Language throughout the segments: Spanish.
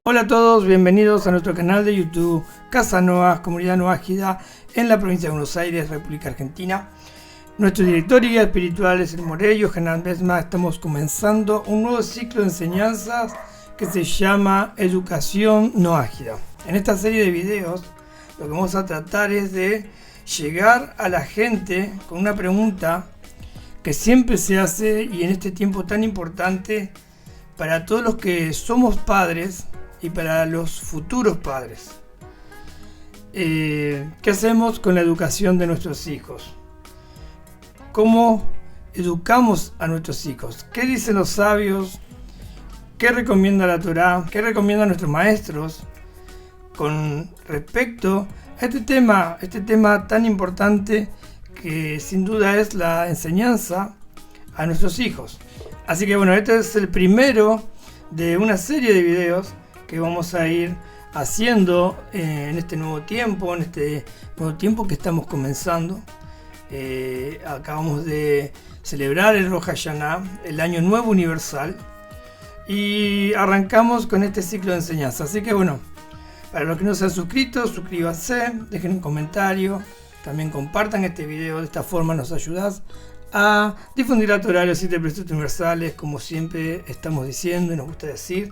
Hola a todos, bienvenidos a nuestro canal de YouTube Casa Noah, Comunidad Noágida en la provincia de Buenos Aires, República Argentina. Nuestro director y guía espiritual es el Morello, Hernán Besma. Estamos comenzando un nuevo ciclo de enseñanzas que se llama Educación Noágida. En esta serie de videos lo que vamos a tratar es de llegar a la gente con una pregunta que siempre se hace y en este tiempo tan importante para todos los que somos padres y para los futuros padres. ¿Qué hacemos con la educación de nuestros hijos? ¿Cómo educamos a nuestros hijos? ¿Qué dicen los sabios? ¿Qué recomienda la Torá? ¿Qué recomiendan nuestros maestros con respecto a este tema tan importante que sin duda es la enseñanza a nuestros hijos? Así que bueno, este es el primero de una serie de videos que vamos a ir haciendo en este nuevo tiempo, que estamos comenzando. Acabamos de celebrar el Rosh Hashanah, el Año Nuevo Universal, y arrancamos con este ciclo de enseñanza. Así que bueno, para los que no se han suscrito, suscríbanse, dejen un comentario, también compartan este video. De esta forma nos ayudas a difundir la Torá, los 7 preceptos universales, como siempre estamos diciendo y nos gusta decir.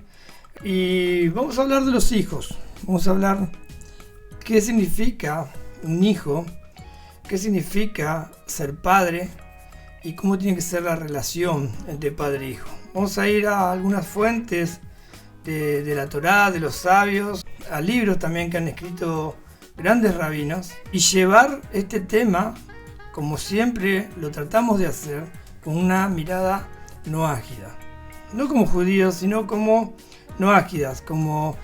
Y vamos a hablar de los hijos. Vamos a hablar qué significa un hijo, qué significa ser padre y cómo tiene que ser la relación entre padre e hijo. Vamos a ir a algunas fuentes de la Torá, de los sabios, a libros también que han escrito grandes rabinos, y llevar este tema, como siempre lo tratamos de hacer, con una mirada noágida. No como judíos, sino como noágidas, como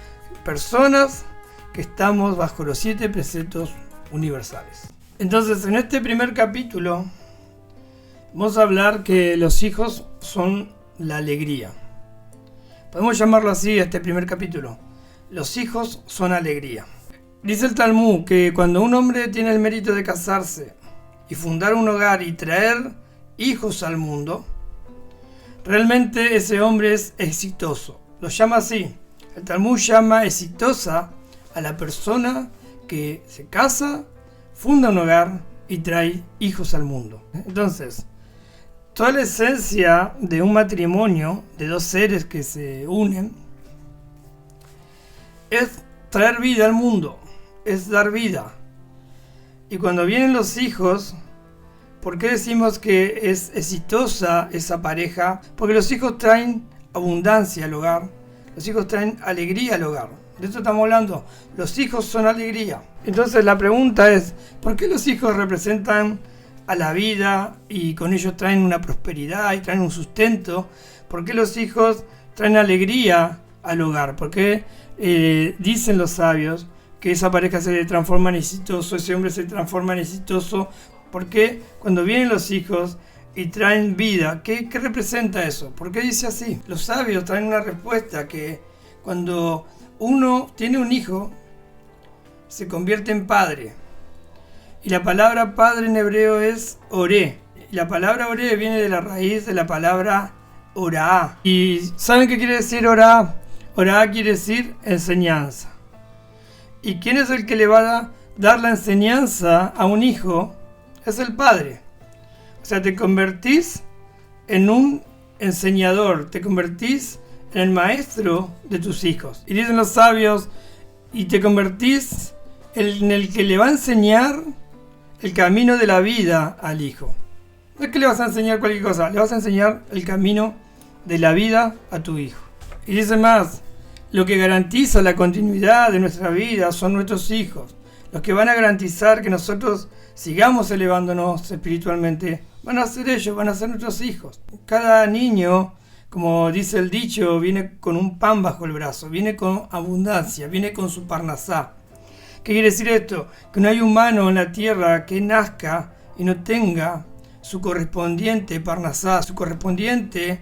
personas que estamos bajo los 7 preceptos universales. Entonces, en este primer capítulo vamos a hablar que los hijos son la alegría. Podemos llamarlo así a este primer capítulo. Los hijos son alegría. Dice el Talmud que cuando un hombre tiene el mérito de casarse y fundar un hogar y traer hijos al mundo, realmente ese hombre es exitoso. Lo llama así. El Talmud llama exitosa a la persona que se casa, funda un hogar y trae hijos al mundo. Entonces, toda la esencia de un matrimonio de dos seres que se unen es traer vida al mundo, es dar vida. Y cuando vienen los hijos, ¿por qué decimos que es exitosa esa pareja? Porque los hijos traen abundancia al hogar, los hijos traen alegría al hogar. De esto estamos hablando, los hijos son alegría. Entonces la pregunta es, ¿por qué los hijos representan a la vida y con ellos traen una prosperidad y traen un sustento? ¿Por qué los hijos traen alegría al hogar? ¿Por qué dicen los sabios que esa pareja se transforma en exitoso, ese hombre se transforma en exitoso? Porque cuando vienen los hijos y traen vida, ¿qué representa eso? ¿Por qué dice así? Los sabios traen una respuesta que cuando uno tiene un hijo, se convierte en padre. Y la palabra padre en hebreo es oré. Y la palabra oré viene de la raíz de la palabra orá. ¿Y saben qué quiere decir orá? Orá quiere decir enseñanza. ¿Y quién es el que le va a dar la enseñanza a un hijo? Es el padre. O sea, te convertís en un enseñador, te convertís en el maestro de tus hijos. Y dicen los sabios, y te convertís en el que le va a enseñar el camino de la vida al hijo. No es que le vas a enseñar cualquier cosa, le vas a enseñar el camino de la vida a tu hijo. Y dice más, lo que garantiza la continuidad de nuestra vida son nuestros hijos. Los que van a garantizar que nosotros sigamos elevándonos espiritualmente van a ser ellos, van a ser nuestros hijos. Cada niño, como dice el dicho, viene con un pan bajo el brazo, viene con abundancia, viene con su parnasá. ¿Qué quiere decir esto? Que no hay humano en la tierra que nazca y no tenga su correspondiente parnasá, su correspondiente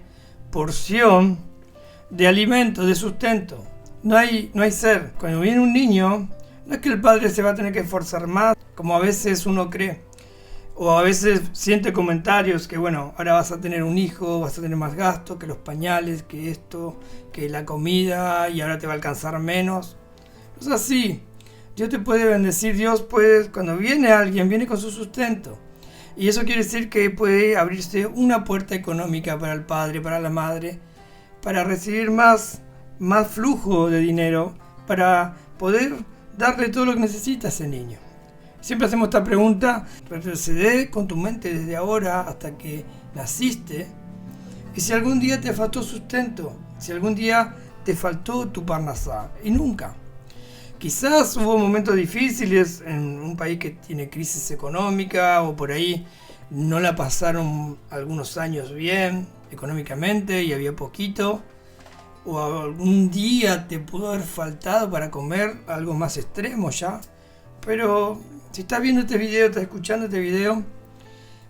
porción de alimento, de sustento. No hay ser. Cuando viene un niño, no es que el padre se va a tener que esforzar más, como a veces uno cree. O a veces siente comentarios que, bueno, ahora vas a tener un hijo, vas a tener más gasto, que los pañales, que esto, que la comida, y ahora te va a alcanzar menos. No es así. Dios te puede bendecir, Dios puede, cuando viene alguien, viene con su sustento. Y eso quiere decir que puede abrirse una puerta económica para el padre, para la madre, para recibir más flujo de dinero, para poder darle todo lo que necesita a ese niño. Siempre hacemos esta pregunta: retrocede con tu mente desde ahora hasta que naciste, y si algún día te faltó sustento, si algún día te faltó tu parnasá, y nunca. Quizás hubo momentos difíciles en un país que tiene crisis económica, o por ahí no la pasaron algunos años bien económicamente y había poquito, o algún día te pudo haber faltado para comer, algo más extremo ya. Pero si estás viendo este video, estás escuchando este video,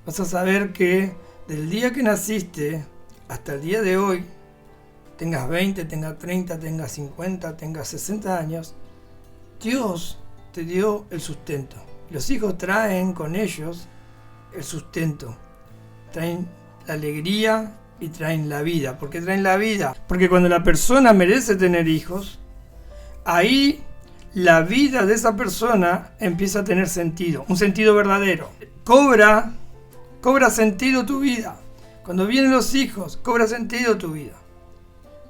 vas a saber que del día que naciste hasta el día de hoy, tengas 20, tengas 30, tengas 50, tengas 60 años, Dios te dio el sustento. Los hijos traen con ellos el sustento, traen la alegría y traen la vida. ¿Por qué traen la vida? Porque cuando la persona merece tener hijos, ahí la vida de esa persona empieza a tener sentido, un sentido verdadero. Cobra sentido tu vida. Cuando vienen los hijos, cobra sentido tu vida.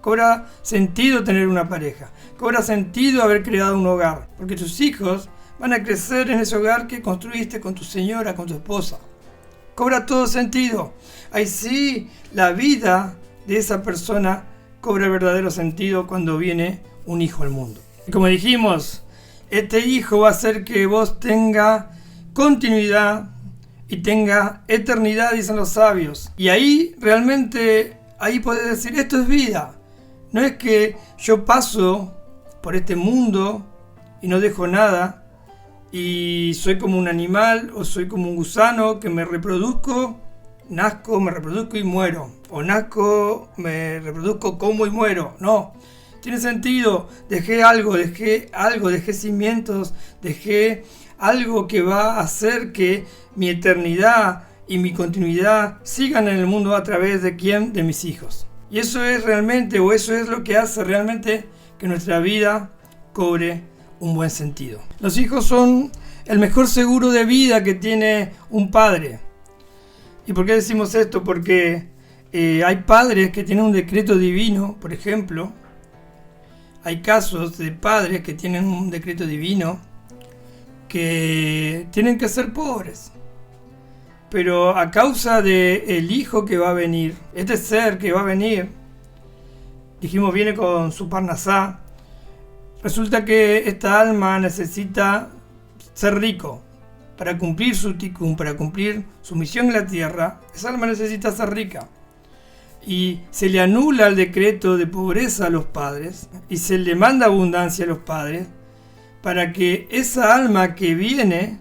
Cobra sentido tener una pareja. Cobra sentido haber creado un hogar. Porque tus hijos van a crecer en ese hogar que construiste con tu señora, con tu esposa. Cobra todo sentido. Ahí sí, la vida de esa persona cobra verdadero sentido cuando viene un hijo al mundo. Y como dijimos, este hijo va a hacer que vos tenga continuidad y tenga eternidad, dicen los sabios. Y ahí realmente, ahí podés decir, esto es vida. No es que yo paso por este mundo y no dejo nada y soy como un animal o soy como un gusano que me reproduzco, nazco, me reproduzco y muero. O nazco, me reproduzco, como y muero. No. Tiene sentido, dejé cimientos, dejé algo que va a hacer que mi eternidad y mi continuidad sigan en el mundo a través de ¿quién? De mis hijos. Y eso es realmente, o eso es lo que hace realmente que nuestra vida cobre un buen sentido. Los hijos son el mejor seguro de vida que tiene un padre. ¿Y por qué decimos esto? Porque hay padres que tienen un decreto divino, por ejemplo. Hay casos de padres que tienen un decreto divino que tienen que ser pobres. Pero a causa del hijo que va a venir, este ser que va a venir, dijimos viene con su parnasá, resulta que esta alma necesita ser rico para cumplir su tikkun, para cumplir su misión en la tierra. Esa alma necesita ser rica. Y se le anula el decreto de pobreza a los padres y se le manda abundancia a los padres para que esa alma que viene,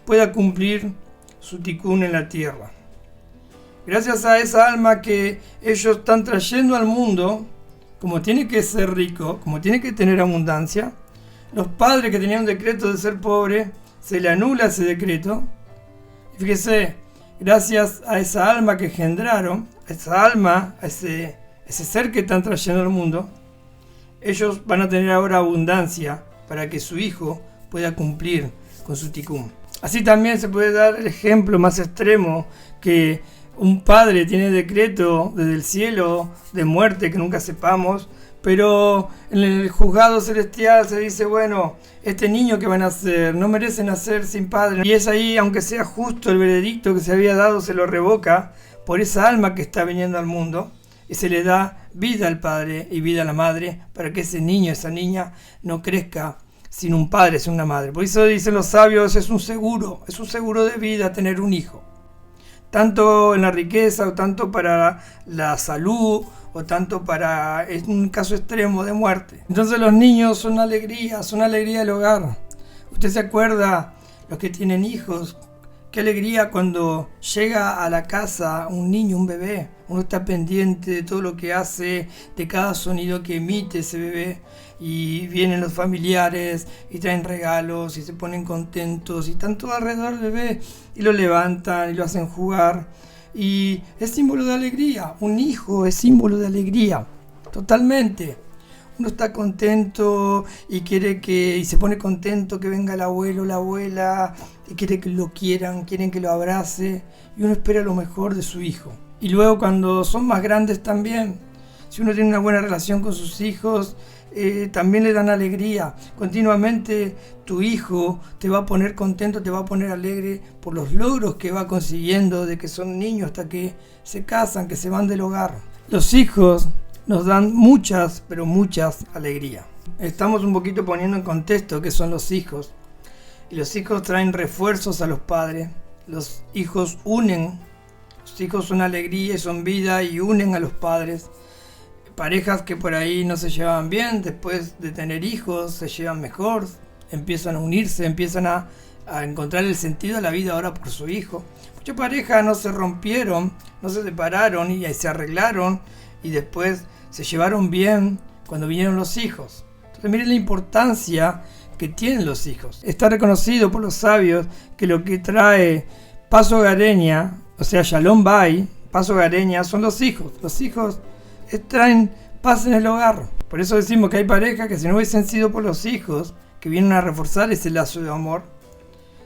pueda cumplir su tikkun en la tierra. Gracias a esa alma que ellos están trayendo al mundo, como tiene que ser rico, como tiene que tener abundancia, los padres que tenían un decreto de ser pobre, se le anula ese decreto. Y fíjese, gracias a esa alma que engendraron, esa alma, a ese ser que están trayendo al mundo, ellos van a tener ahora abundancia para que su hijo pueda cumplir con su tikkun. Así también se puede dar el ejemplo más extremo, que un padre tiene decreto desde el cielo de muerte que nunca sepamos, pero en el juzgado celestial se dice, bueno, este niño que va a nacer no merece nacer sin padre. Y es ahí, aunque sea justo el veredicto que se había dado, se lo revoca por esa alma que está viniendo al mundo y se le da vida al padre y vida a la madre para que ese niño, esa niña no crezca sin un padre, sin una madre. Por eso dicen los sabios, es un seguro de vida tener un hijo. Tanto en la riqueza, o tanto para la salud, o tanto para un caso extremo de muerte. Entonces los niños son una alegría del hogar. Usted se acuerda, los que tienen hijos, Qué alegría cuando llega a la casa un niño, un bebé. Uno está pendiente de todo lo que hace, de cada sonido que emite ese bebé. Y vienen los familiares y traen regalos y se ponen contentos y están todos alrededor del bebé y lo levantan y lo hacen jugar. Y es símbolo de alegría. Un hijo es símbolo de alegría, totalmente. Uno está contento y y se pone contento que venga el abuelo, la abuela, y quiere que lo quieran, quieren que lo abrace, y uno espera lo mejor de su hijo. Y luego cuando son más grandes también, si uno tiene una buena relación con sus hijos, también le dan alegría. Continuamente tu hijo te va a poner contento, te va a poner alegre por los logros que va consiguiendo de que son niños hasta que se casan, que se van del hogar. Los hijos nos dan muchas, pero muchas alegrías. Estamos un poquito poniendo en contexto qué son los hijos. Y los hijos traen refuerzos a los padres. Los hijos unen. Los hijos son alegría y son vida y unen a los padres. Parejas que por ahí no se llevaban bien, después de tener hijos se llevan mejor, empiezan a unirse, empiezan a encontrar el sentido de la vida ahora por su hijo. Muchas parejas no se rompieron, no se separaron y se arreglaron y después se llevaron bien cuando vinieron los hijos. Entonces miren la importancia que tienen los hijos. Está reconocido por los sabios que lo que trae paz hogareña, o sea, Shalom Bay, paz hogareña, son los hijos. Los hijos traen paz en el hogar. Por eso decimos que hay parejas que si no hubiesen sido por los hijos, que vienen a reforzar ese lazo de amor,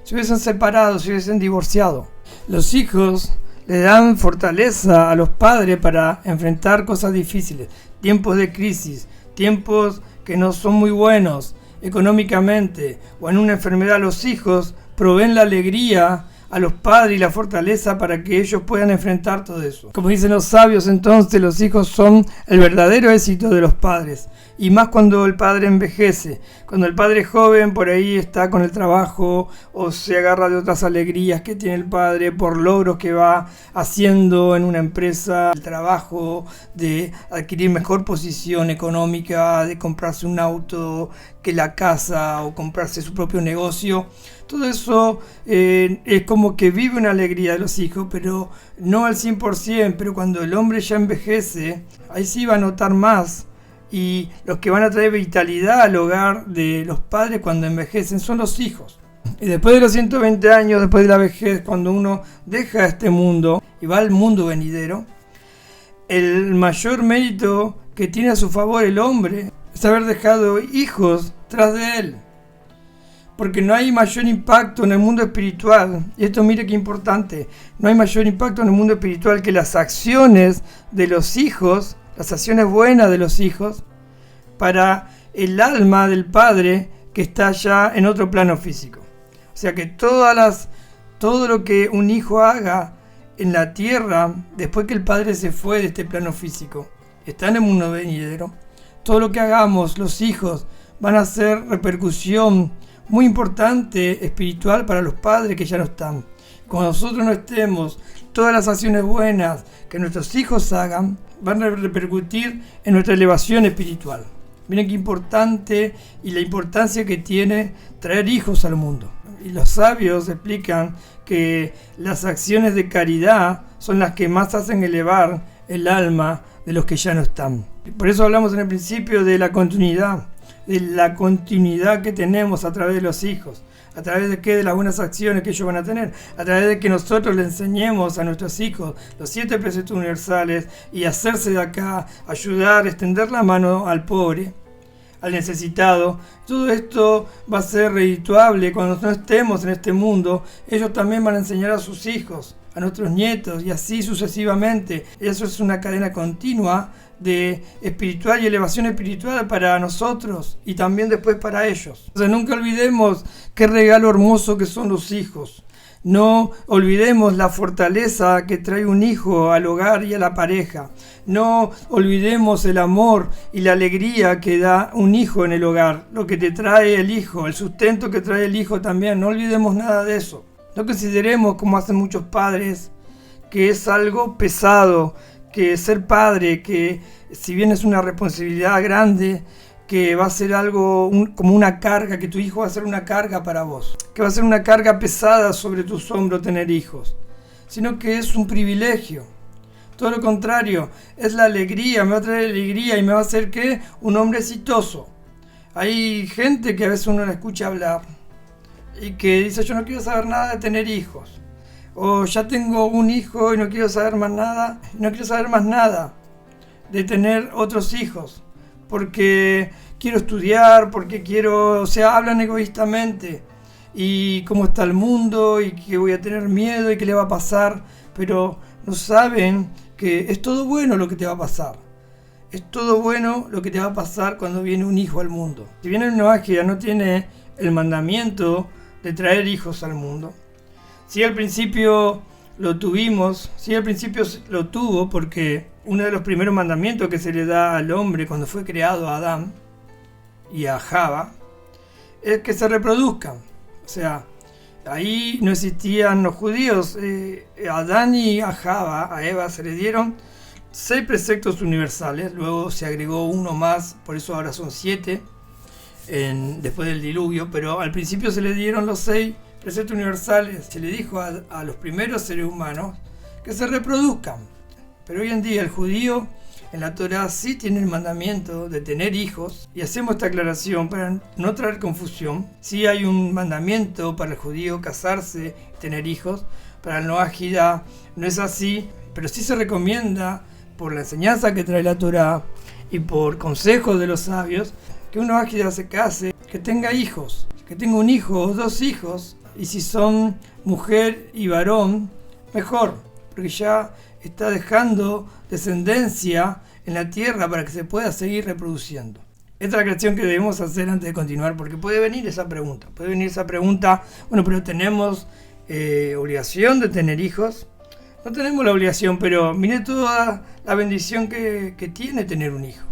se hubiesen separado, se hubiesen divorciado. Los hijos le dan fortaleza a los padres para enfrentar cosas difíciles, tiempos de crisis, tiempos que no son muy buenos económicamente o en una enfermedad. Los hijos proveen la alegría a los padres y la fortaleza para que ellos puedan enfrentar todo eso. Como dicen los sabios, entonces los hijos son el verdadero éxito de los padres. Y más cuando el padre envejece. Cuando el padre joven por ahí está con el trabajo o se agarra de otras alegrías que tiene el padre por logros que va haciendo en una empresa, el trabajo de adquirir mejor posición económica, de comprarse un auto, que la casa o comprarse su propio negocio. Todo eso es como que vive una alegría de los hijos, pero no al 100%, pero cuando el hombre ya envejece, ahí sí va a notar más. Y los que van a traer vitalidad al hogar de los padres cuando envejecen son los hijos. Y después de los 120 años, después de la vejez, cuando uno deja este mundo y va al mundo venidero, el mayor mérito que tiene a su favor el hombre es haber dejado hijos tras de él. Porque no hay mayor impacto en el mundo espiritual, y esto mire qué importante, no hay mayor impacto en el mundo espiritual que las acciones de los hijos, las acciones buenas de los hijos, para el alma del padre que está ya en otro plano físico. O sea que todo lo que un hijo haga en la tierra, después que el padre se fue de este plano físico, está en el mundo venidero, todo lo que hagamos los hijos van a hacer repercusión muy importante espiritual para los padres que ya no están. Cuando nosotros no estemos, todas las acciones buenas que nuestros hijos hagan van a repercutir en nuestra elevación espiritual. Miren qué importante y la importancia que tiene traer hijos al mundo. Y los sabios explican que las acciones de caridad son las que más hacen elevar el alma de los que ya no están. Y por eso hablamos en el principio de la continuidad que tenemos a través de los hijos. ¿A través de qué? De las buenas acciones que ellos van a tener. A través de que nosotros le enseñemos a nuestros hijos los 7 preceptos universales y hacerse de acá, ayudar, extender la mano al pobre, al necesitado. Todo esto va a ser redituable cuando no estemos en este mundo. Ellos también van a enseñar a sus hijos, a nuestros nietos y así sucesivamente. Eso es una cadena continua de espiritual y elevación espiritual para nosotros y también después para ellos. Entonces nunca olvidemos qué regalo hermoso que son los hijos. No olvidemos la fortaleza que trae un hijo al hogar y a la pareja. No olvidemos el amor y la alegría que da un hijo en el hogar, lo que te trae el hijo, el sustento que trae el hijo también. No olvidemos nada de eso. No consideremos, como hacen muchos padres, que es algo pesado, que ser padre, que si bien es una responsabilidad grande, que va a ser algo como una carga, que tu hijo va a ser una carga para vos, que va a ser una carga pesada sobre tus hombros tener hijos, sino que es un privilegio. Todo lo contrario, es la alegría, me va a traer alegría y me va a hacer que un hombre exitoso. Hay gente que a veces uno la escucha hablar y que dice: yo no quiero saber nada de tener hijos, o ya tengo un hijo y no quiero saber más nada, de tener otros hijos, porque quiero estudiar, porque quiero, o sea, hablan egoístamente y cómo está el mundo y que voy a tener miedo y qué le va a pasar, pero no saben que es todo bueno lo que te va a pasar. Es todo bueno lo que te va a pasar cuando viene un hijo al mundo. Si bien el Noágida no tiene el mandamiento de traer hijos al mundo, sí al principio lo tuvo, porque uno de los primeros mandamientos que se le da al hombre cuando fue creado a Adán y a Java es que se reproduzcan. O sea, ahí no existían los judíos. A Adán y a Java, a Eva, se le dieron 6 preceptos universales, luego se agregó uno más, por eso ahora son 7 después del diluvio, pero al principio se le dieron los 6 preceptos universales. Se le dijo a los primeros seres humanos que se reproduzcan, pero hoy en día el judío en la Torá sí tiene el mandamiento de tener hijos, y hacemos esta aclaración para no traer confusión. Sí hay un mandamiento para el judío casarse y tener hijos, para el Noágida no es así, pero sí se recomienda, por la enseñanza que trae la Torá y por consejos de los sabios, que un Noágida se case, que tenga hijos, que tenga un hijo o 2 hijos, y si son mujer y varón, mejor, porque ya está dejando descendencia en la tierra para que se pueda seguir reproduciendo. Esta es la aclaración que debemos hacer antes de continuar, porque puede venir esa pregunta, bueno, pero tenemos obligación de tener hijos. No tenemos la obligación, pero mire toda la bendición que tiene tener un hijo.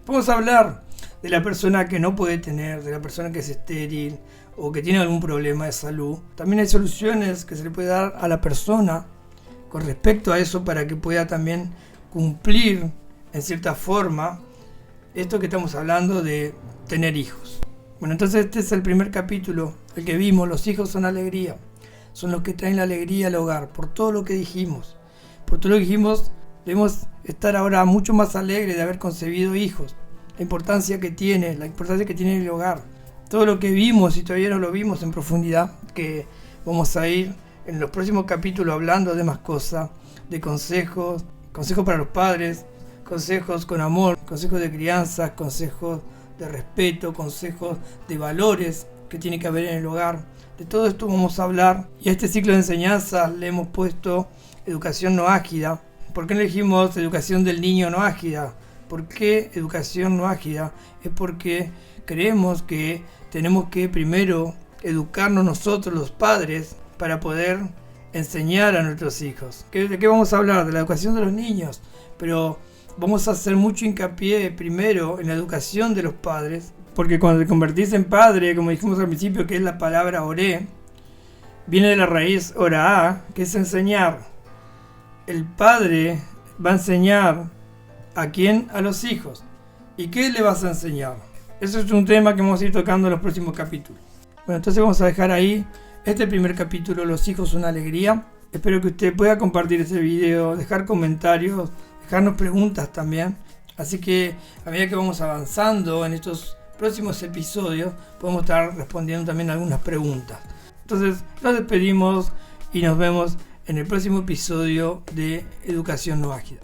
Vamos a hablar de la persona que no puede tener, de la persona que es estéril o que tiene algún problema de salud. También hay soluciones que se le puede dar a la persona con respecto a eso, para que pueda también cumplir en cierta forma esto que estamos hablando de tener hijos. Bueno, entonces este es el primer capítulo, el que vimos. Los hijos son alegría, son los que traen la alegría al hogar. Por todo lo que dijimos, debemos estar ahora mucho más alegres de haber concebido hijos. La importancia que tiene el hogar. Todo lo que vimos, y todavía no lo vimos en profundidad, que vamos a ir en los próximos capítulos hablando de más cosas, de consejos para los padres, consejos con amor, consejos de crianza, consejos de respeto, consejos de valores que tiene que haber en el hogar. De todo esto vamos a hablar, y a este ciclo de enseñanzas le hemos puesto educación noágida. ¿Por qué no elegimos educación del niño noágida? ¿Por qué educación noágida? Es porque creemos que tenemos que primero educarnos nosotros los padres para poder enseñar a nuestros hijos. ¿De qué vamos a hablar? De la educación de los niños, pero vamos a hacer mucho hincapié primero en la educación de los padres, porque cuando te convertís en padre, como dijimos al principio, que es la palabra oré, viene de la raíz oraá, que es enseñar. El padre va a enseñar ¿a quién? A los hijos. ¿Y qué le vas a enseñar? Eso es un tema que vamos a ir tocando en los próximos capítulos. Bueno, entonces vamos a dejar ahí este primer capítulo, los hijos son alegría. Espero que usted pueda compartir este video, dejar comentarios, dejarnos preguntas también. Así que a medida que vamos avanzando en estos próximos episodios, podemos estar respondiendo también algunas preguntas. Entonces nos despedimos y nos vemos en el próximo episodio de Educación Noágida.